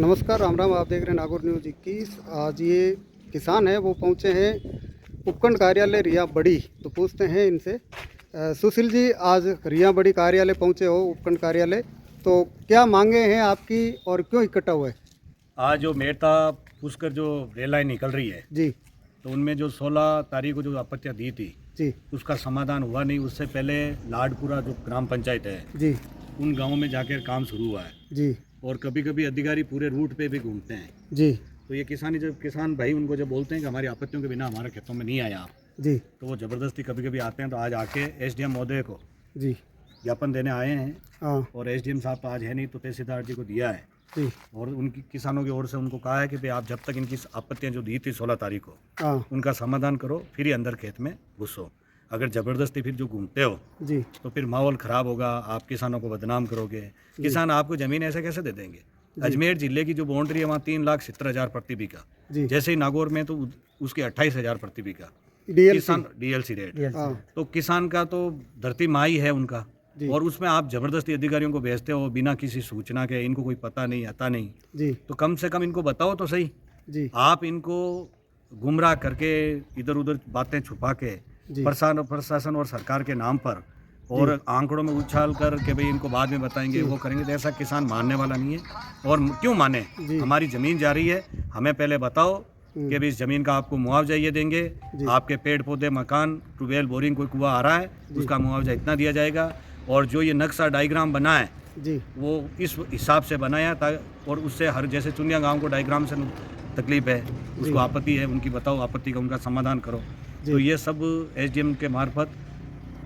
नमस्कार, राम राम। आप देख रहे हैं नागौर न्यूज़ 21। आज ये किसान है वो पहुंचे हैं उपखंड कार्यालय रिया बड़ी। तो पूछते हैं इनसे। सुशील जी, आज रिया बड़ी कार्यालय पहुंचे हो, उपखंड कार्यालय, तो क्या मांगे हैं आपकी और क्यों इकट्ठा हुआ है? आज जो मेड़ता पुष्कर जो रेल लाइन निकल रही है जी तो उनमें जो 16 तारीख को जो आपत्तियां दी थी जी उसका समाधान हुआ नहीं। उससे पहले लाडपुरा जो ग्राम पंचायत है जी उन गांवों में जाकर काम शुरू हुआ है जी और कभी कभी अधिकारी पूरे रूट पे भी घूमते हैं। जी तो ये किसान भाई उनको जब बोलते हैं कि हमारी आपत्तियों के बिना हमारे खेतों में नहीं आया आप, जी तो वो ज़बरदस्ती कभी कभी आते हैं। तो आज आके एसडीएम महोदय को जी ज्ञापन देने आए हैं हाँ और एसडीएम साहब तो आज है नहीं, तो तहसीलदार जी को दिया है जी और उनकी किसानों की ओर से उनको कहा है कि भाई आप जब तक इनकी आपत्तियां जो दी थी 16 तारीख को हाँ उनका समाधान करो, फिर ही अंदर खेत में घुसो। अगर ज़बरदस्ती फिर जो घूमते हो जी तो फिर माहौल ख़राब होगा, आप किसानों को बदनाम करोगे। किसान आपको ज़मीन ऐसे कैसे दे देंगे? अजमेर ज़िले की जो बाउंड्री है वहाँ 3,70,000 प्रति बीघा, जी जैसे ही नागौर में तो उसके 28,000 प्रति बीघा डीएलसी। किसान डीएलसी रेट। हाँ तो किसान का तो धरती माँ ही है उनका, जी और उसमें आप ज़बरदस्ती अधिकारियों को भेजते हो बिना किसी सूचना के, इनको कोई पता नहीं आता नहीं। जी तो कम से कम इनको बताओ तो सही। जी आप इनको गुमराह करके इधर उधर बातें छुपा के जी प्रशासन और सरकार के नाम पर और आंकड़ों में उछाल कर के भाई इनको बाद में बताएंगे, वो करेंगे, तो ऐसा किसान मानने वाला नहीं है। और क्यों माने? जी। हमारी ज़मीन जा रही है, हमें पहले बताओ कि भाई इस ज़मीन का आपको मुआवजा ये देंगे, आपके पेड़ पौधे, मकान, ट्यूबवेल, बोरिंग, कोई कुआं आ रहा है उसका मुआवजा इतना दिया जाएगा। और जो ये नक्शा डायग्राम बना है जी वो इस हिसाब से बनाया था, और उससे हर जैसे चुनिया गांव को डायग्राम से तकलीफ है, उसको आपत्ति है, उनकी बताओ आपत्ति का उनका समाधान करो। तो ये सब एसडीएम के मार्फत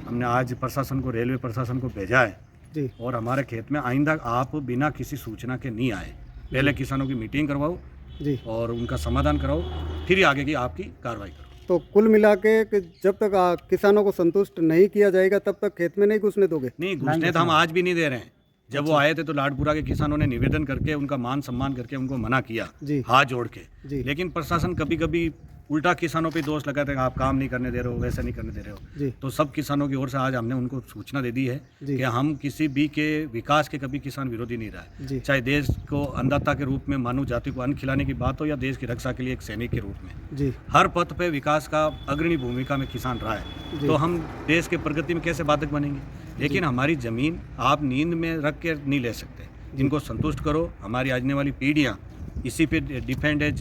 हमने आज प्रशासन को, रेलवे प्रशासन को भेजा है। जी और हमारे खेत में आइंदा आप बिना किसी सूचना के नहीं आए, पहले किसानों की मीटिंग करवाओ जी और उनका समाधान कराओ, फिर ही आगे की आपकी कार्रवाई करो। तो कुल मिला के कि जब तक किसानों को संतुष्ट नहीं किया जाएगा तब तक खेत में नहीं घुसने दोगे? नहीं घुसने तो हम आज भी नहीं दे रहे हैं। जब वो आए थे तो लाडपुरा के किसानों ने निवेदन करके उनका मान सम्मान करके उनको मना किया, जी हाथ जोड़ के। जी लेकिन प्रशासन कभी कभी उल्टा किसानों पे दोष लगाते हैं, आप काम नहीं करने दे रहे हो, वैसे नहीं करने दे रहे हो। जी तो सब किसानों की ओर से आज हमने उनको सूचना दे दी है जी कि हम किसी भी के विकास के कभी किसान विरोधी नहीं रहा है। जी चाहे देश को अन्नदाता के रूप में, मानव जाति को अन्न खिलाने की बात हो, या देश की रक्षा के लिए एक सैनिक के रूप में, जी हर पथ पे विकास का अग्रणी भूमिका में किसान रहा है। जी। तो हम देश के प्रगति में कैसे बाधक बनेंगे? लेकिन हमारी ज़मीन आप नींद में रख के नहीं ले सकते। इनको संतुष्ट करो। हमारी आने वाली पीढ़ियाँ इसी पे डिपेंड है।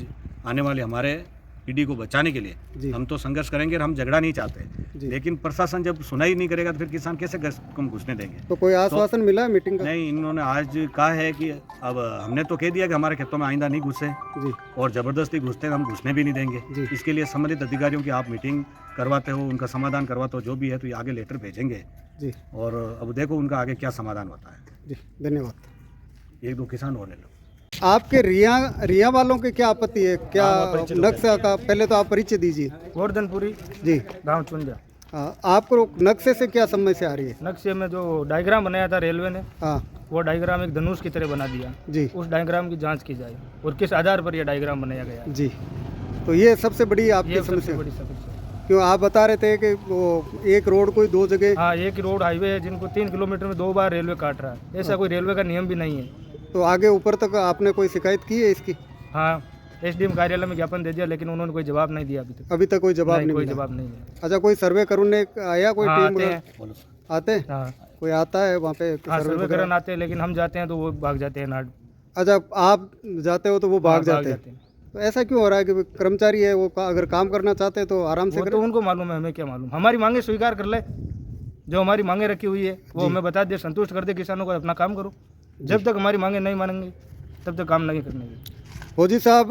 आने वाले हमारे पीढ़ी को बचाने के जी। लिए हम तो संघर्ष करेंगे और हम झगड़ा नहीं चाहते। लेकिन प्रशासन जब सुनाई नहीं करेगा तो फिर किसान कैसे कम घुसने देंगे? तो कोई आश्वासन मिला है मीटिंग का? नहीं, इन्होंने आज कहा है कि अब हमने तो कह दिया कि हमारे खेतों में आइंदा नहीं घुसे, जी और ज़बरदस्ती घुसते हैं हम घुसने भी नहीं देंगे। जी। इसके लिए संबंधित अधिकारियों की आप मीटिंग करवाते हो, उनका समाधान करवाते हो, जो भी है तो ये आगे लेटर भेजेंगे। जी और अब देखो उनका आगे क्या समाधान होता है। जी धन्यवाद। एक दो किसान और ले लो। आपके रिया वालों की क्या आपत्ति है? क्या नक्शा का पहले तो आप परिचय दीजिए। गोवर्धनपुरी जी गांव चुंजा। हाँ, आपको नक्शे से क्या समस्या आ रही है? नक्शे में जो डायग्राम बनाया था रेलवे ने, हाँ वो डायग्राम एक धनुष की तरह बना दिया। जी उस डायग्राम की जांच की जाए और किस आधार पर यह डायग्राम बनाया गया है। जी। तो ये सबसे बड़ी आपकी ये सबसे समस्या? बड़ी समस्या। क्यों आप बता रहे थे कि वो एक रोड कोई दो जगह? हाँ, एक रोड हाईवे है जिनको 3 किलोमीटर में 2 बार रेलवे काट रहा है। ऐसा कोई रेलवे का नियम भी नहीं है। तो आगे ऊपर तक आपने कोई शिकायत की है इसकी? हाँ, एसडीएम कार्यालय में ज्ञापन दे दिया, लेकिन उन्होंने कोई जवाब नहीं दिया अभी तक। अभी तक कोई जवाब नहीं कोई मिला? जवाब नहीं है। अच्छा, कोई सर्वे करने आया? कोई हाँ, टीम आते वगैरह? हैं। आते हैं? हाँ कोई आता है वहाँ पे हाँ, सर्वे सर्वे वगैरह? करने आते हैं, लेकिन हम जाते हैं तो वो भाग जाते हैं नाड। अच्छा, आप जाते हो तो वो भाग हाँ, जाते हैं? तो ऐसा क्यों हो रहा है कि कर्मचारी है वो अगर काम करना चाहते हैं तो आराम से वो करें? तो उनको मालूम है, हमें क्या मालूम। हमारी मांगे स्वीकार कर ले, जो हमारी मांगे रखी हुई है वो हमें बता दे, संतुष्ट कर दे किसानों को, अपना काम करो। जब तक हमारी मांगे नहीं मानेंगे तब तक काम नहीं करने देंगे। फौजी साहब,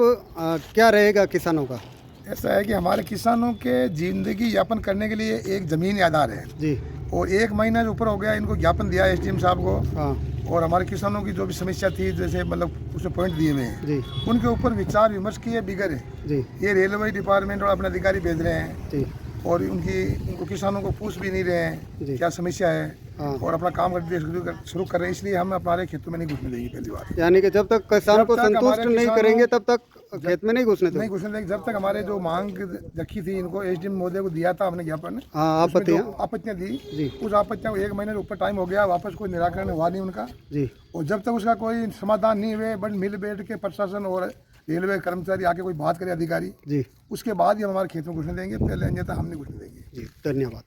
क्या रहेगा किसानों का? ऐसा है कि हमारे किसानों के जिंदगी यापन करने के लिए एक ज़मीन आधार है, जी और 1 महीना जो ऊपर हो गया इनको ज्ञापन दिया है एसडीएम साहब को। हाँ और हमारे किसानों की जो भी समस्या थी, जैसे मतलब उसमें पॉइंट दिए हुए हैं, जी उनके ऊपर विचार विमर्श किए बिगड़ है। जी ये रेलवे डिपार्टमेंट और अपने अधिकारी भेज रहे हैं, जी और उनको किसानों को पूछ भी नहीं रहे हैं जी। क्या समस्या है, हाँ। और अपना काम शुरू कर रहे हैं। इसलिए हम हमारे खेतों में नहीं घुसने देंगे। पहली बात, यानी कि जब तक किसानों को जब तक संतुष्ट हमारे नहीं किसानों- करेंगे तब तक खेत में नहीं घुसने दो। नहीं घुसने देंगे जब तक हमारे जो मांग रखी थी इनको एसडीएम महोदय को दिया था हमने ज्ञापन। हाँ, उसमें जो आपत्तियाँ आपत्तियाँ दी जी उस आपत्तियाँ को 1 महीने से ऊपर टाइम हो गया, वापस कोई निराकरण हुआ नहीं उनका। जी और जब तक उसका कोई समाधान नहीं हुए बट मिल बैठ के प्रशासन और रेलवे कर्मचारी आके कोई बात करे अधिकारी, जी उसके बाद ही हम हमारे खेत में घुसने देंगे, पहले अन्यथा हम नहीं घुसने देंगे। जी, धन्यवाद।